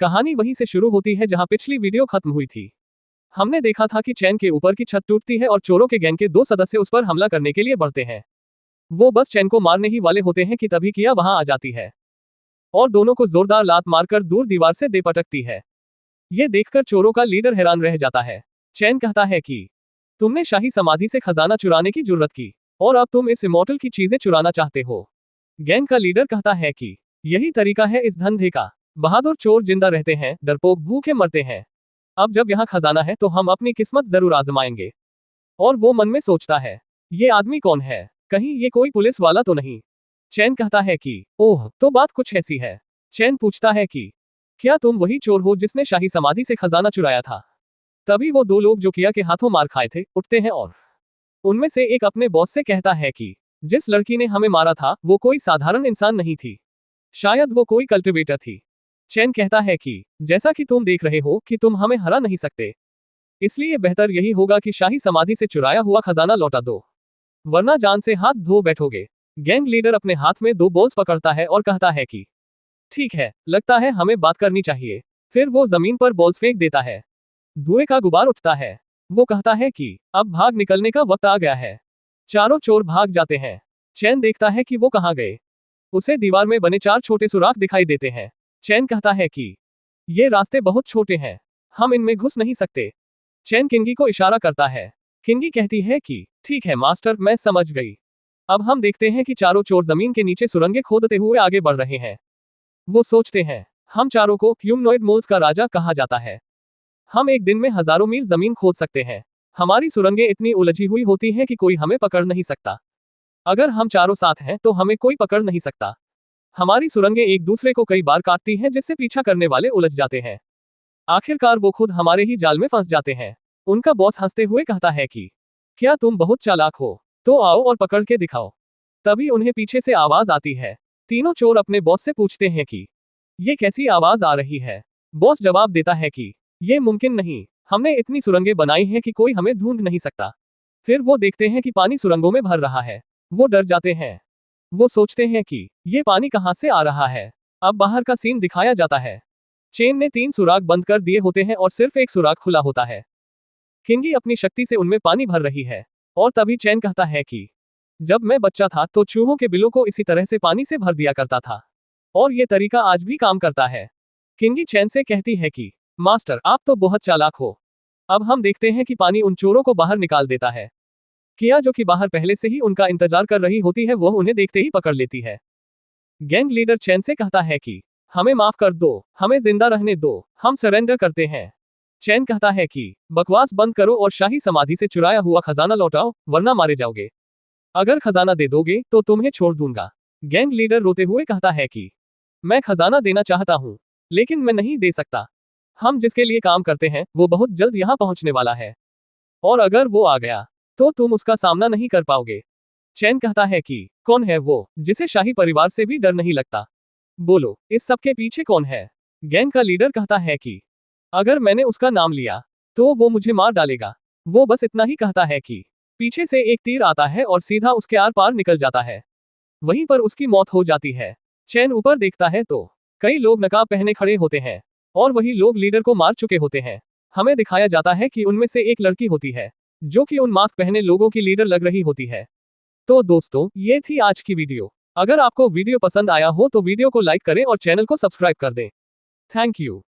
कहानी वहीं से शुरू होती है जहां पिछली वीडियो खत्म हुई थी। हमने देखा था कि चैन के ऊपर की छत टूटती है और चोरों के गैंग के 2 सदस्य उस पर हमला करने के लिए बढ़ते हैं। वो बस चैन को मारने ही वाले होते हैं कि तभी किया वहां आ जाती है और दोनों को जोरदार लात मारकर दूर दीवार से दे पटकती है। ये देखकर चोरों का लीडर हैरान रह जाता है। चैन कहता है कि तुमने शाही समाधि से खजाना चुराने की जुर्रत की और अब तुम इस इमोर्टल की चीजें चुराना चाहते हो। गैंग का लीडर कहता है कि यही तरीका है इस धंधे का। बहादुर चोर जिंदा रहते हैं, डरपोक भूखे मरते हैं। अब जब यहाँ खजाना है तो हम अपनी किस्मत जरूर आजमाएंगे। और वो मन में सोचता है, ये आदमी कौन है, कहीं ये कोई पुलिस वाला तो नहीं। चैन कहता है कि ओह, तो बात कुछ ऐसी है। चैन पूछता है कि क्या तुम वही चोर हो जिसने शाही समाधि से खजाना चुराया था। तभी वो 2 लोग जो किया के हाथों मार खाए थे उठते हैं और उनमें से एक अपने बॉस से कहता है कि जिस लड़की ने हमें मारा था वो कोई साधारण इंसान नहीं थी, शायद वो कोई कल्टिवेटर थी। चैन कहता है कि जैसा कि तुम देख रहे हो कि तुम हमें हरा नहीं सकते, इसलिए बेहतर यही होगा कि शाही समाधि से चुराया हुआ खजाना लौटा दो, वरना जान से हाथ धो बैठोगे। गैंग लीडर अपने हाथ में 2 बॉल्स पकड़ता है और कहता है कि ठीक है, लगता है हमें बात करनी चाहिए। फिर वो जमीन पर बॉल्स फेंक देता है। धुएं का गुबार उठता है। वो कहता है कि अब भाग निकलने का वक्त आ गया है। चारों चोर भाग जाते हैं। चैन देखता है कि वो कहाँ गए। उसे दीवार में बने 4 छोटे सुराख दिखाई देते हैं। चैन कहता है कि ये रास्ते बहुत छोटे हैं, हम इनमें घुस नहीं सकते। चैन किंगी को इशारा करता है। किंगी कहती है कि ठीक है मास्टर, मैं समझ गई। अब हम देखते हैं कि चारों चोर जमीन के नीचे सुरंगें खोदते हुए आगे बढ़ रहे हैं। वो सोचते हैं, हम चारों को ह्यूमनॉइड मोल्स का राजा कहा जाता है। हम एक दिन में हजारों मील जमीन खोद सकते हैं। हमारी सुरंगें इतनी उलझी हुई होती हैं कि कोई हमें पकड़ नहीं सकता। अगर हम चारों साथ हैं तो हमें कोई पकड़ नहीं सकता। हमारी सुरंगें एक दूसरे को कई बार काटती हैं जिससे पीछा करने वाले उलझ जाते हैं। आखिरकार वो खुद हमारे ही जाल में फंस जाते हैं। उनका बॉस हंसते हुए कहता है कि क्या तुम बहुत चालाक हो, तो आओ और पकड़ के दिखाओ। तभी उन्हें पीछे से आवाज आती है। तीनों चोर अपने बॉस से पूछते हैं कि ये कैसी आवाज आ रही है। बॉस जवाब देता है कि ये मुमकिन नहीं, हमने इतनी सुरंगें बनाई हैं कि कोई हमें ढूंढ नहीं सकता। फिर वो देखते हैं कि पानी सुरंगों में भर रहा है। वो डर जाते हैं। वो सोचते हैं कि ये पानी कहां से आ रहा है। अब बाहर का सीन दिखाया जाता है। चेन ने 3 सुराख बंद कर दिए होते हैं और सिर्फ एक सुराख खुला होता है। किंगी अपनी शक्ति से उनमें पानी भर रही है और तभी चैन कहता है कि जब मैं बच्चा था तो चूहों के बिलों को इसी तरह से पानी से भर दिया करता था और ये तरीका आज भी काम करता है। किंगी चैन से कहती है कि मास्टर, आप तो बहुत चालाक हो। अब हम देखते हैं कि पानी उन चोरों को बाहर निकाल देता है। किया जो कि बाहर पहले से ही उनका इंतजार कर रही होती है, वह उन्हें देखते ही पकड़ लेती है। गैंग लीडर चैन से कहता है कि हमें माफ कर दो, हमें जिंदा रहने दो, हम सरेंडर करते हैं। चैन कहता है कि बकवास बंद करो और शाही समाधि से चुराया हुआ खजाना लौटाओ, वरना मारे जाओगे। अगर खजाना दे दोगे तो तुम्हें छोड़ दूंगा। गैंग लीडर रोते हुए कहता है कि मैं खजाना देना चाहता हूं, लेकिन मैं नहीं दे सकता। हम जिसके लिए काम करते हैं वो बहुत जल्द यहां पहुंचने वाला है, और अगर वो आ गया तो तुम उसका सामना नहीं कर पाओगे। चैन कहता है कि कौन है वो जिसे शाही परिवार से भी डर नहीं लगता। बोलो, इस सब के पीछे कौन है। गैंग का लीडर कहता है कि अगर मैंने उसका नाम लिया तो वो मुझे मार डालेगा। वो बस इतना ही कहता है कि पीछे से एक तीर आता है और सीधा उसके आर पार निकल जाता है। वहीं पर उसकी मौत हो जाती है। चैन ऊपर देखता है तो कई लोग नकाब पहने खड़े होते हैं और वही लोग लीडर को मार चुके होते हैं। हमें दिखाया जाता है कि उनमें से एक लड़की होती है जो कि उन मास्क पहने लोगों की लीडर लग रही होती है। तो दोस्तों, ये थी आज की वीडियो। अगर आपको वीडियो पसंद आया हो तो वीडियो को लाइक करें और चैनल को सब्सक्राइब कर दें। Thank you.